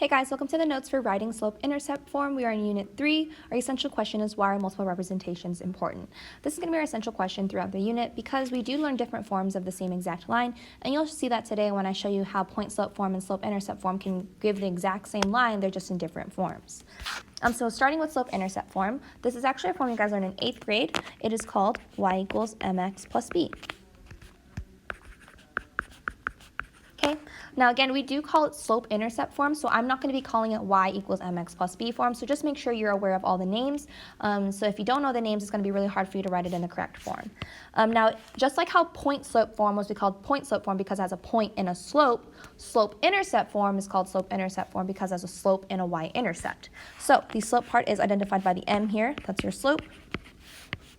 Hey guys, welcome to the notes for writing slope-intercept form. We are in Unit 3. Our essential question is, why are multiple representations important? This is going to be our essential question throughout the unit because we do learn different forms of the same exact line, and you'll see that today when I show you how point-slope form and slope-intercept form can give the exact same line, they're just in different forms. So starting with slope-intercept form, this is actually a form you guys learned in 8th grade. It is called y equals mx plus b. Okay. Now again, we do call it slope-intercept form, so I'm not going to be calling it y equals mx plus b form, so just make sure you're aware of all the names. So if you don't know the names, it's going to be really hard for you to write it in the correct form. Now, just like how point-slope form was called point-slope form because it has a point and a slope, slope-intercept form is called slope-intercept form because it has a slope and a y-intercept. So the slope part is identified by the m here, that's your slope,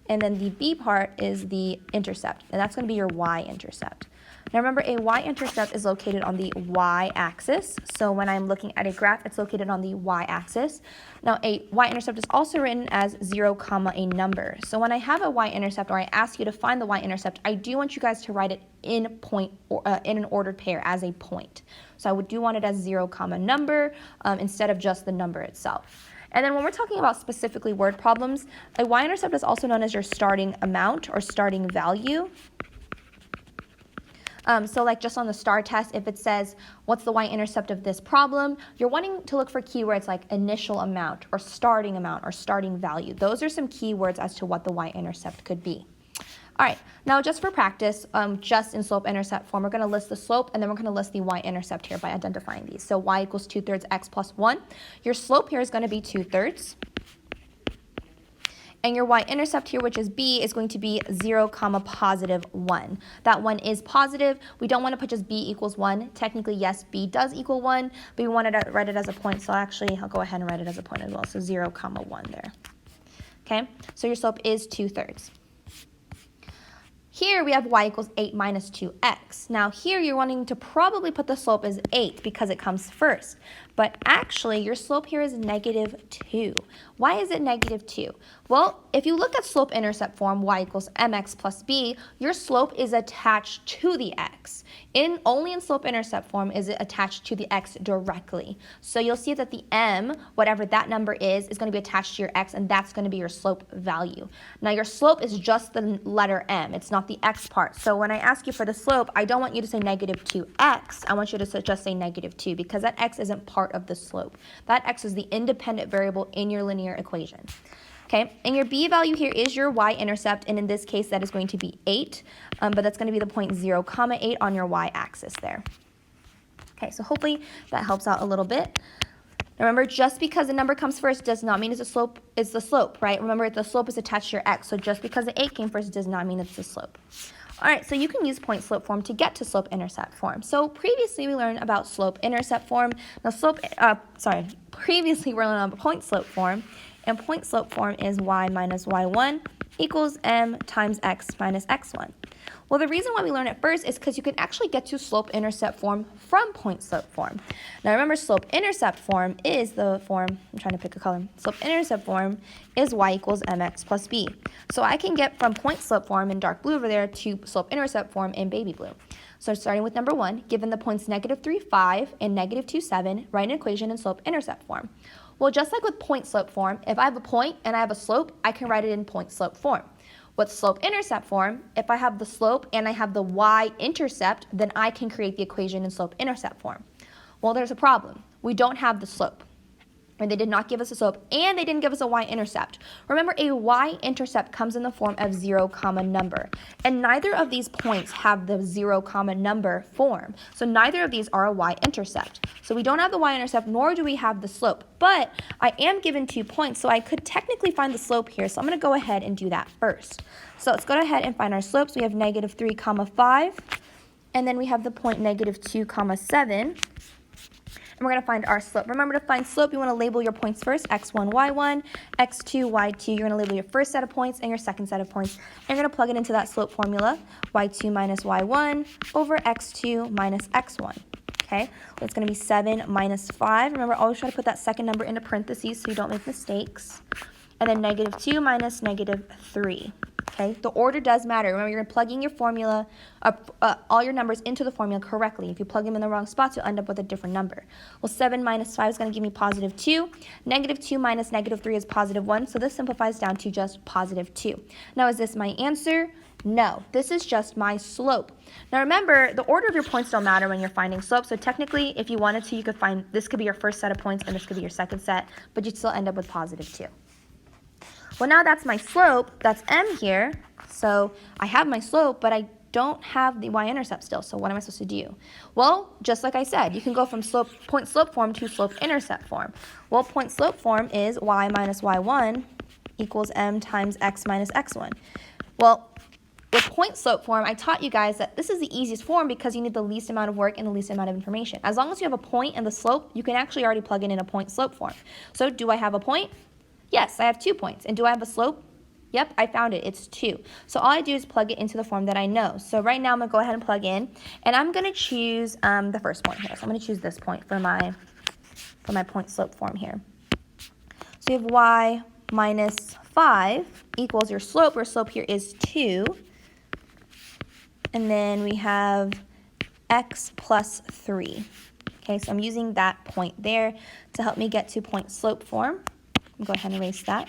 and then the b part is the intercept, and that's going to be your y-intercept. Now remember, a y-intercept is located on the y-axis. So when I'm looking at a graph, it's located on the y-axis. Now a y-intercept is also written as 0, a number. So when I have a y-intercept, or I ask you to find the y-intercept, I do want you guys to write it in in an ordered pair as a point. So I do want it as 0, number instead of just the number itself. And then when we're talking about specifically word problems, a y-intercept is also known as your starting amount or starting value. So like just on the STAR test, if it says, what's the y-intercept of this problem, you're wanting to look for keywords like initial amount or starting value. Those are some keywords as to what the y-intercept could be. All right, now just for practice, just in slope-intercept form, we're going to list the slope and then we're going to list the y-intercept here by identifying these. So y equals 2/3 x plus 1. Your slope here is going to be 2/3. And your y-intercept here, which is b, is going to be 0, positive 1. That 1 is positive. We don't want to put just b equals 1. Technically, yes, b does equal 1, but we wanted to write it as a point. So actually, I'll go ahead and write it as a point as well. So 0, 1 there. Okay, so your slope is 2/3. Here we have y equals 8 minus 2x. Now here you're wanting to probably put the slope as 8 because it comes first. But actually your slope here is -2. Why is it -2? Well, if you look at slope-intercept form, y equals mx plus b, your slope is attached to the x. Only in slope-intercept form is it attached to the x directly. So you'll see that the m, whatever that number is going to be attached to your x, and that's going to be your slope value. Now your slope is just the letter m. It's not the x part. So when I ask you for the slope, I don't want you to say -2x. I want you to just say -2 because that x isn't part of the slope. That x is the independent variable in your linear equation. Okay, and your b value here is your y-intercept, and in this case that is going to be 8, but that's going to be the point 0, 8 on your y-axis there. Okay, so hopefully that helps out a little bit. Remember, just because the number comes first does not mean it's the slope, right? Remember, the slope is attached to your x, so just because the 8 came first does not mean it's the slope. All right, so you can use point-slope form to get to slope-intercept form. So previously we learned about slope-intercept form. Now previously we learned about point-slope form, and point-slope form is y minus y1 equals m times x minus x1. Well, the reason why we learn it first is because you can actually get to slope-intercept form from point-slope form. Now remember, slope-intercept form is the form, I'm trying to pick a color, slope-intercept form is y equals mx plus b. So I can get from point-slope form in dark blue over there to slope-intercept form in baby blue. So starting with number 1, given the points -3, 5 and -2, 7, write an equation in slope-intercept form. Well, just like with point-slope form, if I have a point and I have a slope, I can write it in point-slope form. With slope-intercept form, if I have the slope and I have the y-intercept, then I can create the equation in slope-intercept form. Well, there's a problem. We don't have the slope. And they did not give us a slope, and they didn't give us a y-intercept. Remember, a y-intercept comes in the form of 0, number. And neither of these points have the 0, number form. So neither of these are a y-intercept. So we don't have the y-intercept, nor do we have the slope. But I am given 2 points, so I could technically find the slope here. So I'm going to go ahead and do that first. So let's go ahead and find our slopes. We have -3, 5. And then we have the point -2, 7. And we're going to find our slope. Remember, to find slope, you want to label your points first, x1, y1, x2, y2. You're going to label your first set of points and your second set of points. And you're going to plug it into that slope formula, y2 minus y1 over x2 minus x1. Okay, so it's going to be 7 minus 5. Remember, always try to put that second number into parentheses so you don't make mistakes. And then -2 minus -3. Okay, the order does matter. Remember, you're plugging your formula, all your numbers into the formula correctly. If you plug them in the wrong spots, you'll end up with a different number. Well, 7 minus 5 is going to give me positive 2. Negative 2 minus negative 3 is positive 1, so this simplifies down to just positive 2. Now, is this my answer? No, this is just my slope. Now remember, the order of your points don't matter when you're finding slope, so technically, if you wanted to, you could find, this could be your first set of points and this could be your second set, but you'd still end up with positive 2. Well, now that's my slope, that's m here, so I have my slope, but I don't have the y-intercept still, so what am I supposed to do? Well, just like I said, you can go from point-slope form to slope-intercept form. Well, point-slope form is y minus y1 equals m times x minus x1. Well, with point-slope form, I taught you guys that this is the easiest form because you need the least amount of work and the least amount of information. As long as you have a point and the slope, you can actually already plug it in a point-slope form. So do I have a point? Yes, I have 2 points. And do I have a slope? Yep, I found it. It's 2. So all I do is plug it into the form that I know. So right now I'm going to go ahead and plug in. And I'm going to choose the first point here. So I'm going to choose this point for my point-slope form here. So you have y minus 5 equals your slope. Your slope here is 2. And then we have x plus 3. Okay, so I'm using that point there to help me get to point-slope form. I'll go ahead and erase that.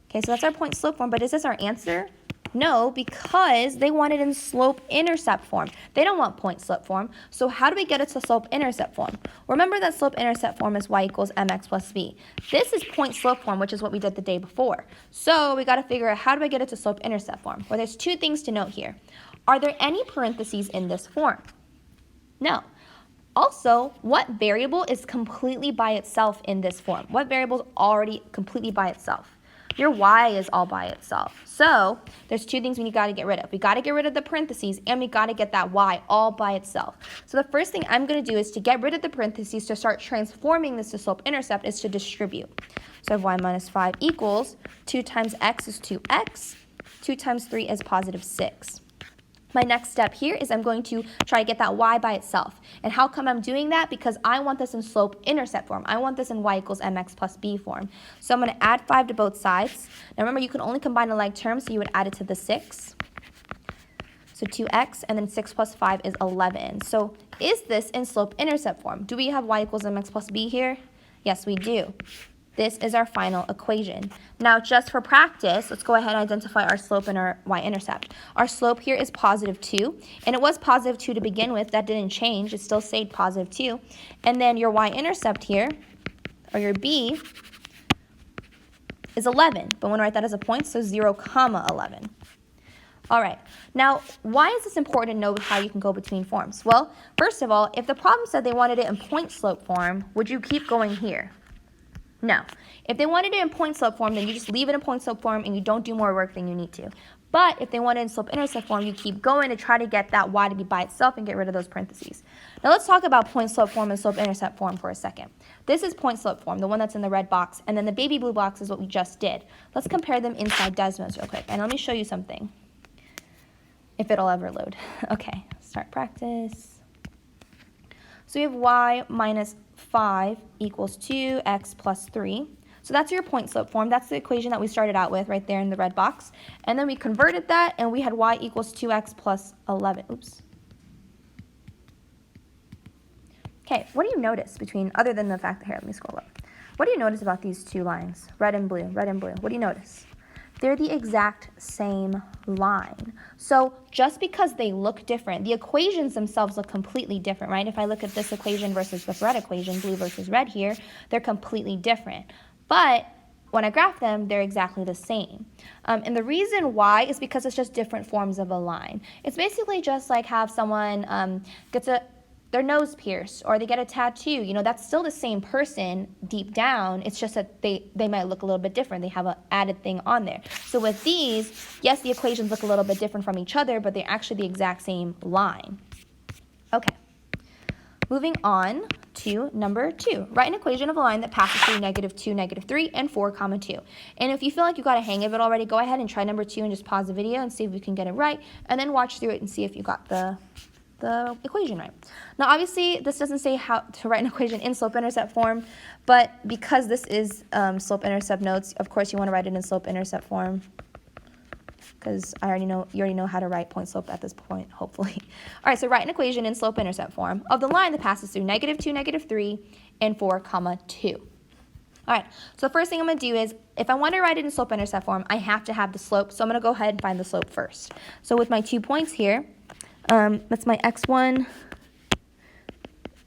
Okay, so that's our point-slope form, but is this our answer? No, because they want it in slope-intercept form. They don't want point-slope form. So how do we get it to slope-intercept form? Remember that slope-intercept form is y equals mx plus b. This is point-slope form, which is what we did the day before. So we got to figure out how do I get it to slope-intercept form? Well, there's 2 things to note here. Are there any parentheses in this form? No. Also, what variable is completely by itself in this form? What variable is already completely by itself? Your y is all by itself. So there's 2 things we got to get rid of. We got to get rid of the parentheses, and we got to get that y all by itself. So the first thing I'm going to do is to get rid of the parentheses to start transforming this to slope-intercept is to distribute. So I have y minus 5 equals 2 times x is 2x. 2 times 3 is positive 6. My next step here is I'm going to try to get that y by itself. And how come I'm doing that? Because I want this in slope-intercept form. I want this in y equals mx plus b form. So I'm going to add 5 to both sides. Now remember, you can only combine the like terms, so you would add it to the 6. So 2x, and then 6 plus 5 is 11. So is this in slope-intercept form? Do we have y equals mx plus b here? Yes, we do. This is our final equation. Now, just for practice, let's go ahead and identify our slope and our y-intercept. Our slope here is positive 2, and it was positive 2 to begin with. That didn't change. It still stayed positive 2. And then your y-intercept here, or your b, is 11. But I'm going to write that as a point, so 0, 11. All right. Now, why is this important to know how you can go between forms? Well, first of all, if the problem said they wanted it in point-slope form, would you keep going here? No. If they wanted it in point-slope form, then you just leave it in point-slope form and you don't do more work than you need to. But if they want it in slope-intercept form, you keep going to try to get that y to be by itself and get rid of those parentheses. Now let's talk about point-slope form and slope-intercept form for a second. This is point-slope form, the one that's in the red box, and then the baby blue box is what we just did. Let's compare them inside Desmos real quick, and let me show you something, if it'll ever load. Okay, start practice. So we have y minus 5 equals 2x plus 3. So that's your point-slope form. That's the equation that we started out with right there in the red box. And then we converted that, and we had y equals 2x plus 11. Oops. Okay, what do you notice between, other than the fact that, here, let me scroll up. What do you notice about these 2 lines, red and blue, red and blue? What do you notice? They're the exact same line. So just because they look different, the equations themselves look completely different, right? If I look at this equation versus the red equation, blue versus red here, they're completely different. But when I graph them, they're exactly the same. And the reason why is because it's just different forms of a line. It's basically just like have someone gets their nose pierced or they get a tattoo. You know, that's still the same person deep down. It's just that they might look a little bit different. They have an added thing on there. So with these, yes, the equations look a little bit different from each other, but they're actually the exact same line. Okay. Moving on to number 2. Write an equation of a line that passes through -2, -3, and 4, 2. And if you feel like you got a hang of it already, go ahead and try number 2 and just pause the video and see if you can get it right, and then watch through it and see if you got the equation right. Now, obviously, this doesn't say how to write an equation in slope-intercept form, but because this is slope-intercept notes, of course, you want to write it in slope-intercept form. because you already know how to write point slope at this point, hopefully. All right, so write an equation in slope-intercept form of the line that passes through -2, -3, and 4, 2. All right, so the first thing I'm going to do is, if I want to write it in slope-intercept form, I have to have the slope, so I'm going to go ahead and find the slope first. So with my 2 points here, that's my x1,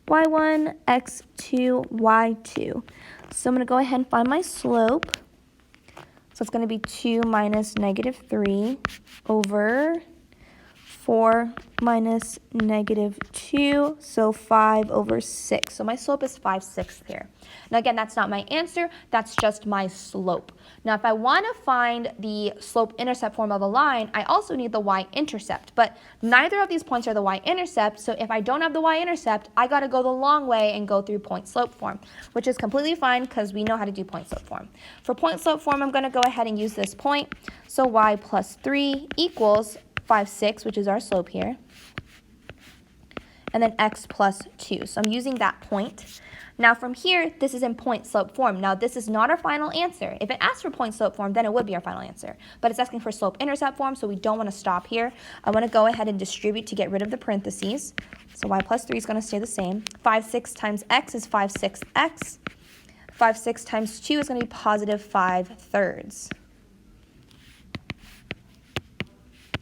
y1, x2, y2. So I'm going to go ahead and find my slope. So it's going to be 2 minus -3 over 4 minus -2, so 5 over 6. So my slope is 5/6 here. Now again, that's not my answer, that's just my slope. Now if I want to find the slope-intercept form of a line, I also need the y-intercept, but neither of these points are the y-intercept, so if I don't have the y-intercept, I got to go the long way and go through point-slope form, which is completely fine because we know how to do point-slope form. For point-slope form, I'm going to go ahead and use this point, so y plus 3 equals 5/6, which is our slope here, and then x plus 2. So I'm using that point. Now from here, this is in point slope form. Now this is not our final answer. If it asks for point slope form, then it would be our final answer. But it's asking for slope intercept form, so we don't want to stop here. I want to go ahead and distribute to get rid of the parentheses. So y plus 3 is going to stay the same. 5/6 times x is 5/6 x. 5/6 times 2 is going to be positive 5/3.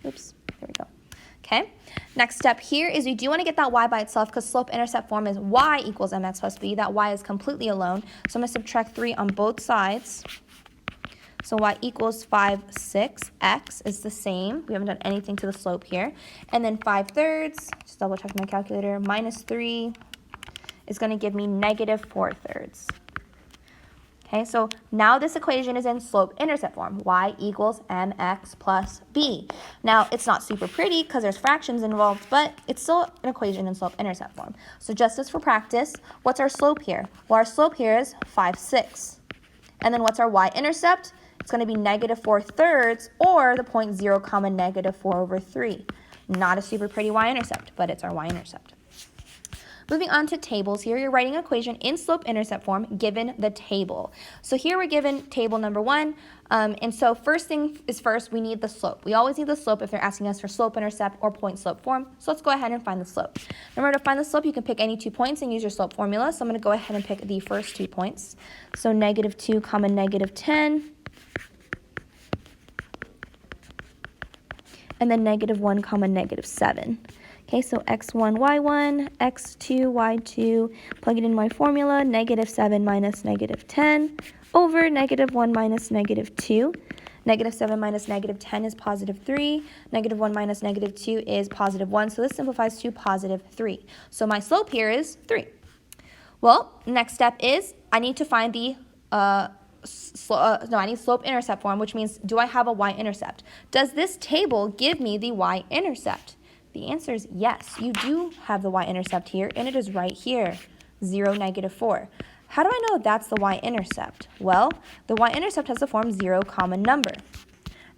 Oops, there we go. Okay, next step here is we do want to get that y by itself because slope-intercept form is y equals mx plus b. That y is completely alone. So I'm going to subtract 3 on both sides. So y equals 5/6. X is the same. We haven't done anything to the slope here. And then 5/3, just double check my calculator, minus 3 is going to give me -4/3. Okay, so now this equation is in slope-intercept form, y equals mx plus b. Now, it's not super pretty because there's fractions involved, but it's still an equation in slope-intercept form. So just as for practice, what's our slope here? Well, our slope here is 5/6. And then what's our y-intercept? It's going to be -4/3, or the point 0, -4/3. Not a super pretty y-intercept, but it's our y-intercept. Moving on to tables here, you're writing an equation in slope-intercept form given the table. So here we're given table number 1, and so first thing is first, we need the slope. We always need the slope if they're asking us for slope-intercept or point-slope form, so let's go ahead and find the slope. Remember, to find the slope, you can pick any 2 points and use your slope formula, so I'm going to go ahead and pick the first 2 points. So -2, -10, and then -1, -7. Okay, so x1, y1, x2, y2, plug it in my formula, -7 minus -10 over -1 minus -2. -7 minus -10 is +3. -1 minus -2 is +1. So this simplifies to +3. So my slope here is 3. Well, next step is I need to find the I need slope-intercept form, which means do I have a y-intercept? Does this table give me the y-intercept? The answer is yes, you do have the y-intercept here, and it is right here, 0, -4. How do I know that's the y-intercept? Well, the y-intercept has the form 0, number.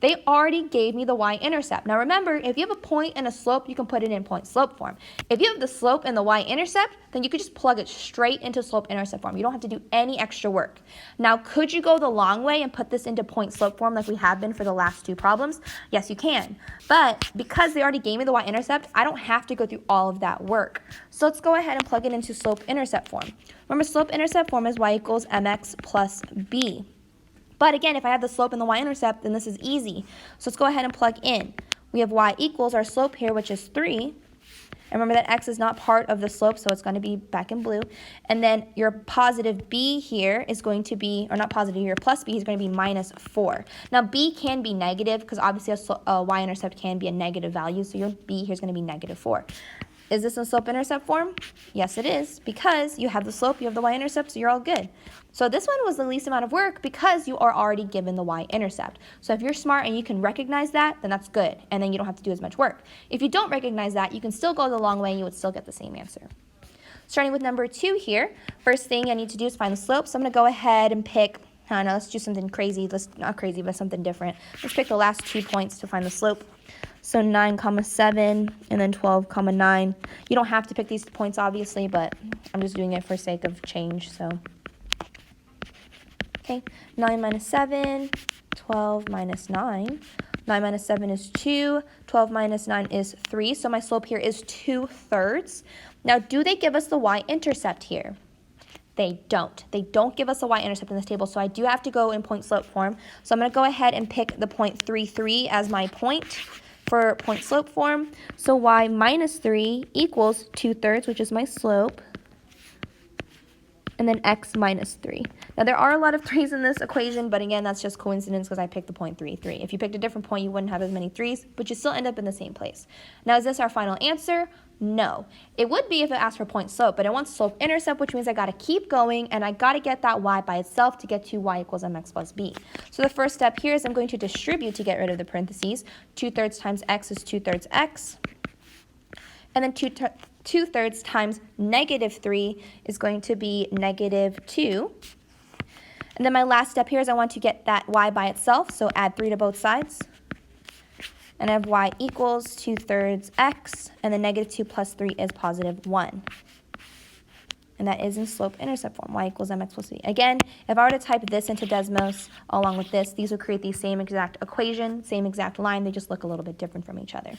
They already gave me the y-intercept. Now remember, if you have a point and a slope, you can put it in point-slope form. If you have the slope and the y-intercept, then you could just plug it straight into slope-intercept form. You don't have to do any extra work. Now, could you go the long way and put this into point-slope form like we have been for the last 2 problems? Yes, you can. But because they already gave me the y-intercept, I don't have to go through all of that work. So let's go ahead and plug it into slope-intercept form. Remember, slope-intercept form is y equals mx plus b. But again, if I have the slope and the y-intercept, then this is easy. So let's go ahead and plug in. We have y equals our slope here, which is 3. And remember that x is not part of the slope, so it's going to be back in blue. And then your positive b here is going to be, or not positive, your plus b is going to be -4. Now, b can be negative because obviously a y-intercept can be a negative value, so your b here is going to be -4. Is this in slope-intercept form? Yes, it is, because you have the slope, you have the y-intercept, so you're all good. So this one was the least amount of work because you are already given the y-intercept. So if you're smart and you can recognize that, then that's good, and then you don't have to do as much work. If you don't recognize that, you can still go the long way and you would still get the same answer. Starting with number 2 here, first thing I need to do is find the slope. So I'm going to go ahead and pick, I don't know, let's do something crazy. Not crazy, but something different. Let's pick the last 2 points to find the slope. So 9, 7, and then 12, 9. You don't have to pick these points, obviously, but I'm just doing it for sake of change, so. Okay, 9 minus 7, 12 minus 9. 9 minus 7 is 2. 12 minus 9 is 3. So my slope here is 2/3. Now, do they give us the y-intercept here? They don't. They don't give us a y-intercept in this table, so I do have to go in point slope form. So I'm going to go ahead and pick the point 33 as my point for point slope form. So y minus 3 equals 2/3, which is my slope, and then x minus 3. Now, there are a lot of 3's in this equation, but again, that's just coincidence because I picked the point 33. If you picked a different point, you wouldn't have as many 3's, but you still end up in the same place. Now, is this our final answer? No. It would be if it asked for point slope, but it wants slope-intercept, which means I got to keep going, and I got to get that y by itself to get to y equals mx plus b. So the first step here is I'm going to distribute to get rid of the parentheses. 2/3 times x is 2/3 x. And then 2/3 times -3 is going to be -2. And then my last step here is I want to get that y by itself, so add 3 to both sides. And I have y equals 2/3 x, and then -2 plus 3 is +1. And that is in slope-intercept form, y equals mx plus b. Again, if I were to type this into Desmos along with this, these would create the same exact equation, same exact line. They just look a little bit different from each other.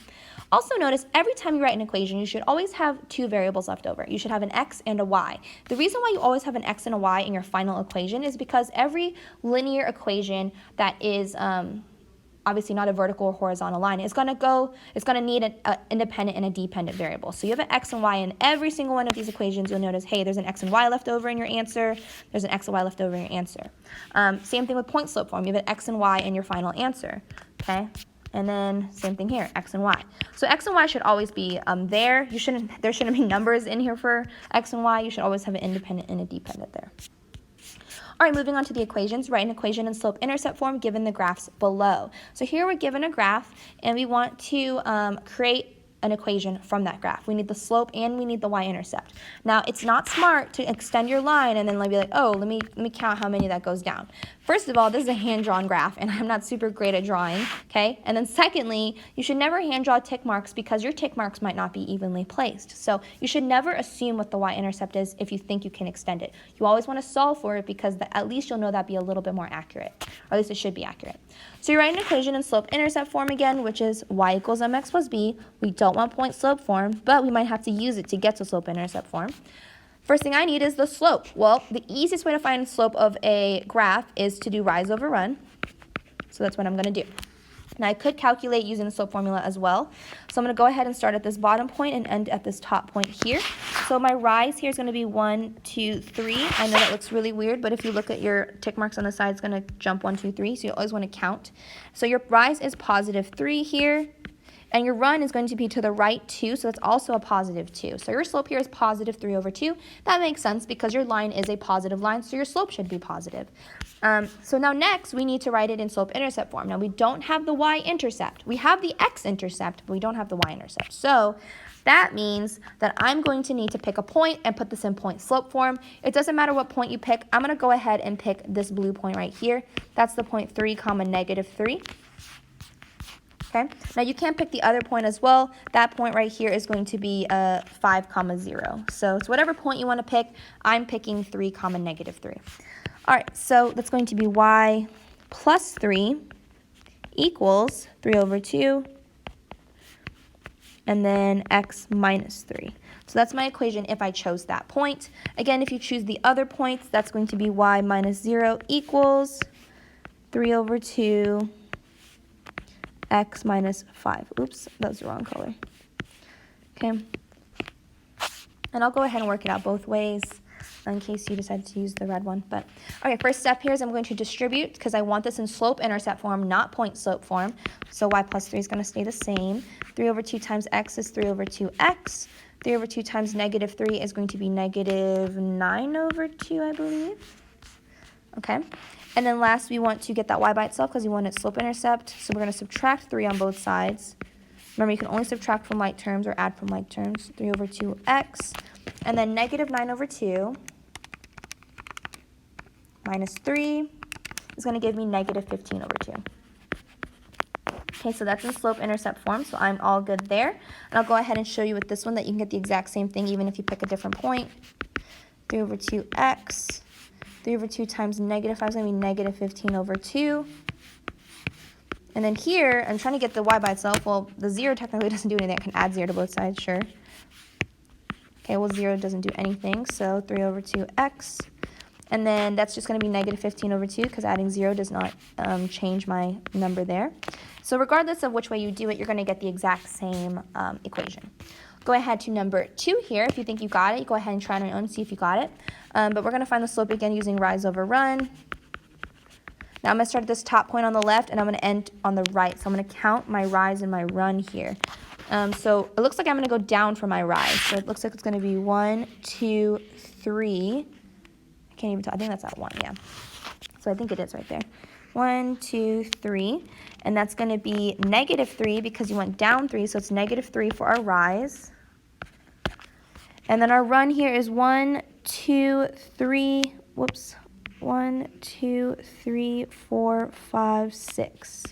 Also notice, every time you write an equation, you should always have 2 variables left over. You should have an x and a y. The reason why you always have an x and a y in your final equation is because every linear equation that is obviously not a vertical or horizontal line, it's going to need an independent and a dependent variable. So you have an x and y in every single one of these equations. You'll notice, hey, there's an x and y left over in your answer. There's an x and y left over in your answer. Same thing with point slope form. You have an x and y in your final answer, okay? And then same thing here, x and y. So x and y should always be there. There shouldn't be numbers in here for x and y. You should always have an independent and a dependent there. All right, moving on to the equations. Write an equation in slope-intercept form given the graphs below. So here we're given a graph, and we want to create an equation from that graph. We need the slope and we need the y-intercept. Now, it's not smart to extend your line and then be like, oh, let me count how many that goes down. First of all, this is a hand-drawn graph, and I'm not super great at drawing, okay? And then secondly, you should never hand-draw tick marks because your tick marks might not be evenly placed. So you should never assume what the y-intercept is if you think you can extend it. You always want to solve for it because at least you'll know that'd be a little bit more accurate, or at least it should be accurate. So you write an equation in slope-intercept form again, which is y equals mx plus b. We don't want point slope form, but we might have to use it to get to slope-intercept form. First thing I need is the slope. Well, the easiest way to find the slope of a graph is to do rise over run. So that's what I'm going to do. Now I could calculate using the slope formula as well. So I'm going to go ahead and start at this bottom point and end at this top point here. So my rise here is going to be 1, 2, 3. I know that looks really weird, but if you look at your tick marks on the side, it's going to jump 1, 2, 3. So you always want to count. So your rise is +3 here. And your run is going to be to the right 2, so that's also a +2. So your slope here is +3/2. That makes sense because your line is a positive line, so your slope should be positive. So now next, we need to write it in slope-intercept form. Now we don't have the y-intercept. We have the x-intercept, but we don't have the y-intercept. So that means that I'm going to need to pick a point and put this in point slope form. It doesn't matter what point you pick. I'm going to go ahead and pick this blue point right here. That's the point 3, -3. Okay. Now you can pick the other point as well. That point right here is going to be 5, 0. So it's whatever point you want to pick. I'm picking 3, -3. All right, so that's going to be y plus 3 equals 3/2, and then x minus 3. So that's my equation if I chose that point. Again, if you choose the other points, that's going to be y minus 0 equals 3/2, x minus 5. Oops, that was the wrong color. Okay. And I'll go ahead and work it out both ways in case you decided to use the red one. But okay, first step here is I'm going to distribute because I want this in slope-intercept form, not point slope form. So y plus 3 is going to stay the same. 3/2 times x is 3/2x. 3/2 times -3 is going to be -9/2, I believe. Okay. And then last, we want to get that y by itself because we want its slope-intercept. So we're going to subtract 3 on both sides. Remember, you can only subtract from like terms or add from like terms. 3/2x. And then -9/2 minus 3 is going to give me -15/2. Okay, so that's in slope-intercept form, so I'm all good there. And I'll go ahead and show you with this one that you can get the exact same thing even if you pick a different point. 3/2x. 3/2 times -5 is going to be -15/2. And then here, I'm trying to get the y by itself. Well, the 0 technically doesn't do anything. I can add 0 to both sides, sure. Okay, well, 0 doesn't do anything, so 3 over 2x. And then that's just going to be negative 15 over 2 because adding 0 does not change my number there. So regardless of which way you do it, you're going to get the exact same equation. Go ahead to number 2 here. If you think you got it, you go ahead and try it on your own and see if you got it. But we're going to find the slope again using rise over run. Now I'm going to start at this top point on the left, and I'm going to end on the right. So I'm going to count my rise and my run here. So it looks like I'm going to go down for my rise. So it looks like it's going to be 1, 2, 3. I can't even tell. I think that's at 1, yeah. So I think it is right there. 1, 2, 3. And that's going to be negative 3 because you went down 3, so it's negative 3 for our rise. And then our run here is 1, 2, 3. Whoops. 1, 2, 3, 4, 5, 6.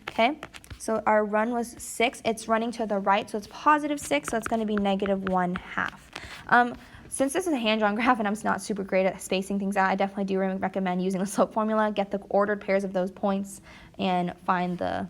Okay, so our run was 6. It's running to the right, so it's positive 6, so it's going to be negative 1/2. Since this is a hand-drawn graph and I'm not super great at spacing things out, I definitely do recommend using the slope formula, get the ordered pairs of those points, and find the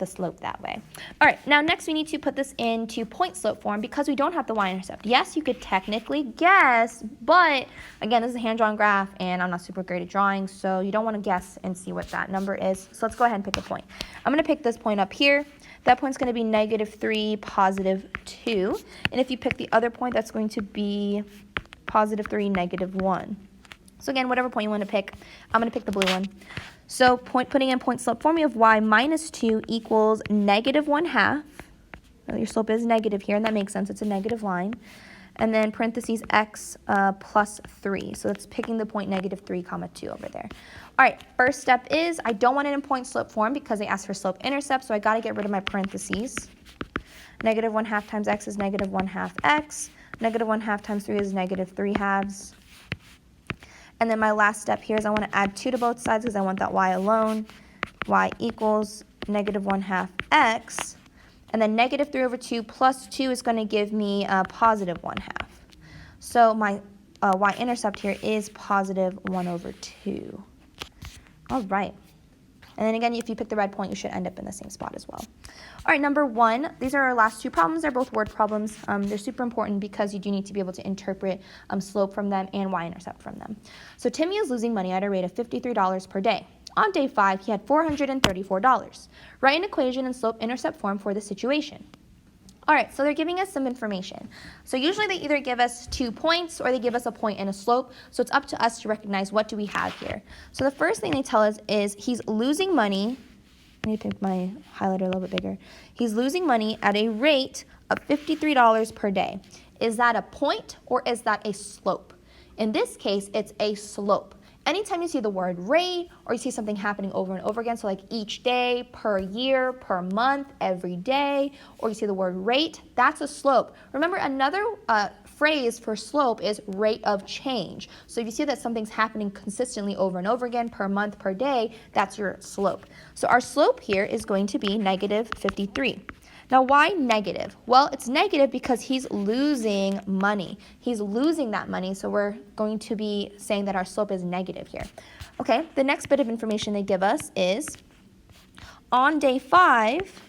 slope that way. All right, now next we need to put this into point slope form because we don't have the y-intercept. Yes, you could technically guess, but again, this is a hand-drawn graph and I'm not super great at drawing, so you don't want to guess and see what that number is. So let's go ahead and pick a point. I'm going to pick this point up here. That point's going to be negative 3, positive 2. And if you pick the other point, that's going to be positive 3, negative 1. So again, whatever point you want to pick, I'm going to pick the blue one. So putting in point slope form, we have y minus 2 equals negative 1/2. Well, your slope is negative here, and that makes sense. It's a negative line. And then parentheses x plus 3. So that's picking the point negative 3, comma 2 over there. All right, first step is I don't want it in point slope form because they asked for slope intercept, so I got to get rid of my parentheses. Negative 1/2 times x is negative 1/2 x. Negative 1/2 times 3 is negative 3/2. And then my last step here is I want to add 2 to both sides because I want that y alone. Y equals negative 1/2 x. And then negative 3 over 2 plus 2 is going to give me positive 1/2. So my y-intercept here is positive 1 over 2. All right. And then again, if you pick the red point, you should end up in the same spot as well. All right, number 1, these are our last 2 problems. They're both word problems. They're super important because you do need to be able to interpret slope from them and y-intercept from them. So Timmy is losing money at a rate of $53 per day. On day 5, he had $434. Write an equation in slope-intercept form for the situation. All right, so they're giving us some information. So usually they either give us 2 points or they give us a point and a slope. So it's up to us to recognize what do we have here. So the first thing they tell us is he's losing money. Let me pick my highlighter a little bit bigger. He's losing money at a rate of $53 per day. Is that a point or is that a slope? In this case, it's a slope. Anytime you see the word rate or you see something happening over and over again, so like each day, per year, per month, every day, or you see the word rate, that's a slope. Remember, another phrase for slope is rate of change. So if you see that something's happening consistently over and over again, per month, per day, that's your slope. So our slope here is going to be negative 53. Now, why negative? Well, it's negative because he's losing money. He's losing that money, so we're going to be saying that our slope is negative here. Okay, the next bit of information they give us is on day 5,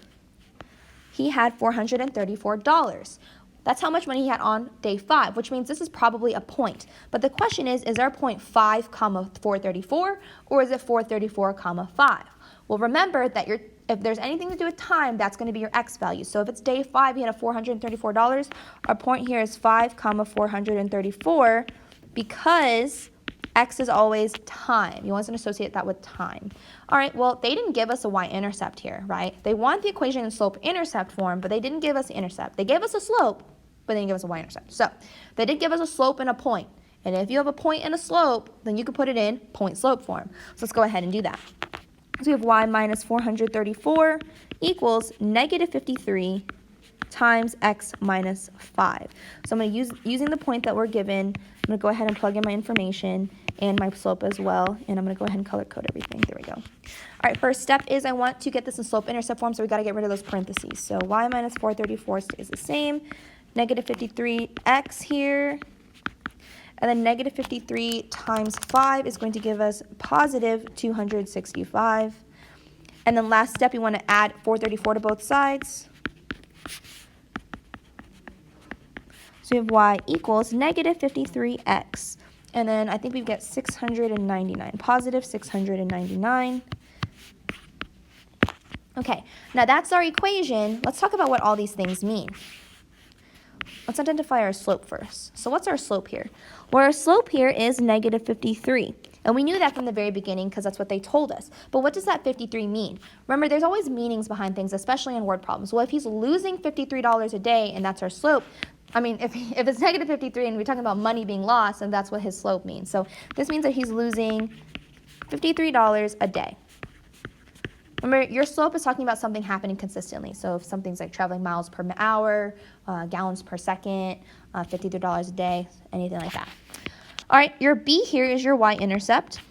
he had $434. That's how much money he had on day 5, which means this is probably a point. But the question is our point 5, comma 434, or is it 434, comma 5? Well, remember that if there's anything to do with time, that's going to be your x value. So if it's day 5, he had a $434, our point here is 5, comma 434, because x is always time. You want to associate that with time. All right, well, they didn't give us a y-intercept here, right? They want the equation in slope-intercept form, but they didn't give us the intercept. They gave us a slope, but they didn't give us a y-intercept. So they did give us a slope and a point. And if you have a point and a slope, then you can put it in point-slope form. So let's go ahead and do that. So we have y minus 434 equals negative 53 times x minus 5. So I'm going to using the point that we're given, I'm going to go ahead and plug in my information and my slope as well. And I'm going to go ahead and color code everything. There we go. All right, first step is I want to get this in slope-intercept form, so we got to get rid of those parentheses. So y minus 434 stays the same. Negative 53x here. And then negative 53 times 5 is going to give us positive 265. And then last step, you want to add 434 to both sides. So we have y equals negative 53x. And then I think we get 699, positive 699. Okay, now that's our equation. Let's talk about what all these things mean. Let's identify our slope first. So what's our slope here? Well, our slope here is negative 53. And we knew that from the very beginning because that's what they told us. But what does that 53 mean? Remember, there's always meanings behind things, especially in word problems. Well, if he's losing $53 a day and that's our slope, I mean, if it's negative 53 and we're talking about money being lost, and that's what his slope means. So this means that he's losing $53 a day. Remember, your slope is talking about something happening consistently. So if something's like traveling miles per hour, gallons per second, $53 a day, anything like that. All right, your B here is your y-intercept.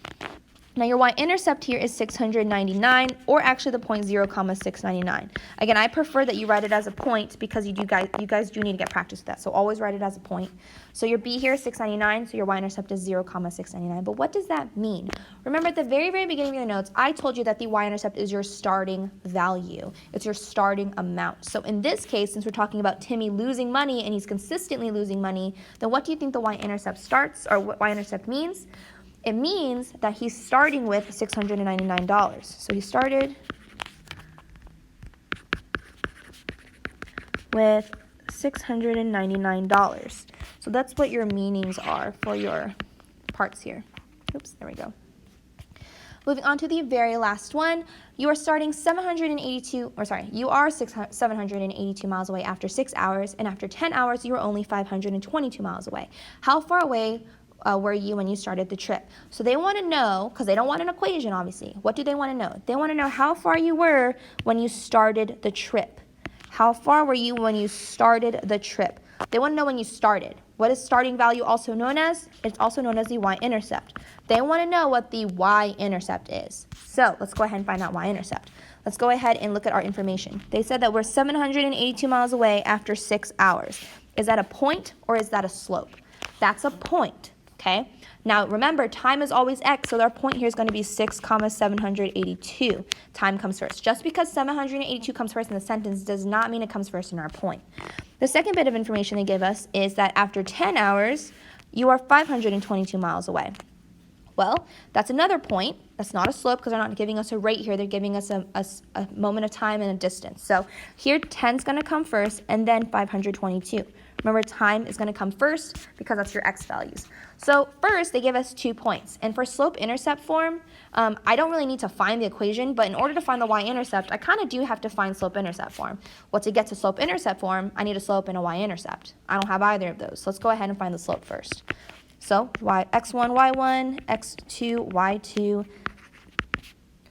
Now your y-intercept here is 699, or actually the point 0, 699. Again, I prefer that you write it as a point because you guys do need to get practice with that. So always write it as a point. So your B here is 699, so your y-intercept is 0, 699. But what does that mean? Remember at the very, very beginning of your notes, I told you that the y-intercept is your starting value. It's your starting amount. So in this case, since we're talking about Timmy losing money and he's consistently losing money, then what do you think the y-intercept starts, or what y-intercept means? It means that he's starting with $699. So he started with $699. So that's what your meanings are for your parts here. Oops, there we go. Moving on to the very last one, you are starting 782 miles away after 6 hours, and after 10 hours, you are only 522 miles away. How far away were you when you started the trip? So they want to know, because they don't want an equation, obviously. What do they want to know? They want to know how far you were when you started the trip. How far were you when you started the trip? They want to know when you started. What is starting value also known as? It's also known as the y-intercept. They want to know what the y-intercept is. So let's go ahead and find that y-intercept. Let's go ahead and look at our information. They said that we're 782 miles away after 6 hours. Is that a point or is that a slope? That's a point. Okay, now remember, time is always x, so our point here is going to be 6, 782. Time comes first. Just because 782 comes first in the sentence does not mean it comes first in our point. The second bit of information they give us is that after 10 hours, you are 522 miles away. Well, that's another point. That's not a slope because they're not giving us a rate here. They're giving us a moment of time and a distance. So here 10 is going to come first and then 522. Remember, time is going to come first because that's your x values. So first, they give us 2 points. And for slope-intercept form, I don't really need to find the equation, but in order to find the y-intercept, I kind of do have to find slope-intercept form. Well, to get to slope-intercept form, I need a slope and a y-intercept. I don't have either of those. So let's go ahead and find the slope first. So x1, y1, x2, y2,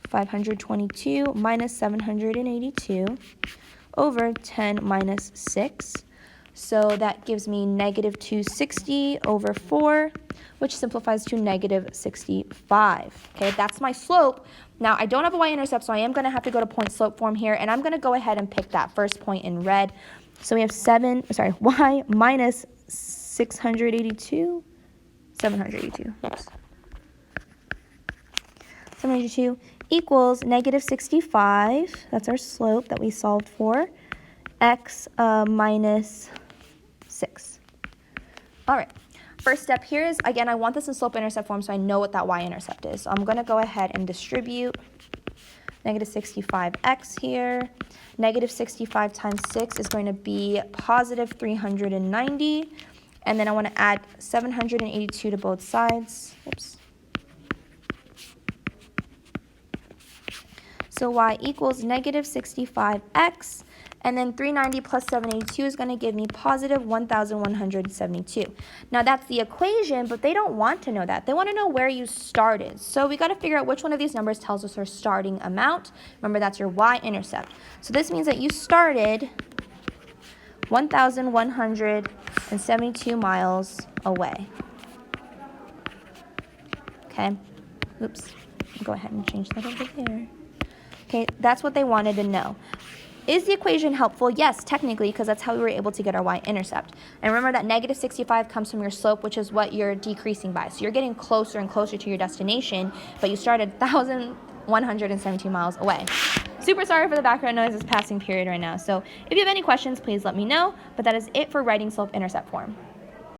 522 minus 782 over 10 minus 6. So that gives me negative 260 over 4, which simplifies to negative 65. Okay, that's my slope. Now, I don't have a y-intercept, so I am going to have to go to point slope form here, and I'm going to go ahead and pick that first point in red. So we have y minus 782. Oops. 782 equals negative 65. That's our slope that we solved for. X minus 6. All right. First step here is, again, I want this in slope-intercept form so I know what that y-intercept is. So I'm going to go ahead and distribute negative 65x here. Negative 65 times 6 is going to be positive 390. And then I want to add 782 to both sides. Oops. So y equals negative 65x. And then 390 plus 782 is going to give me positive 1,172. Now that's the equation, but they don't want to know that. They want to know where you started. So we got to figure out which one of these numbers tells us our starting amount. Remember, that's your y-intercept. So this means that you started 1,172 miles away. Okay. Oops. I'll go ahead and change that over there. Okay, that's what they wanted to know. Is the equation helpful? Yes, technically, because that's how we were able to get our y-intercept. And remember that negative 65 comes from your slope, which is what you're decreasing by. So you're getting closer and closer to your destination, but you started 117 miles away. Super sorry for the background noise, it's passing period right now. So if you have any questions, please let me know. But that is it for writing slope-intercept form.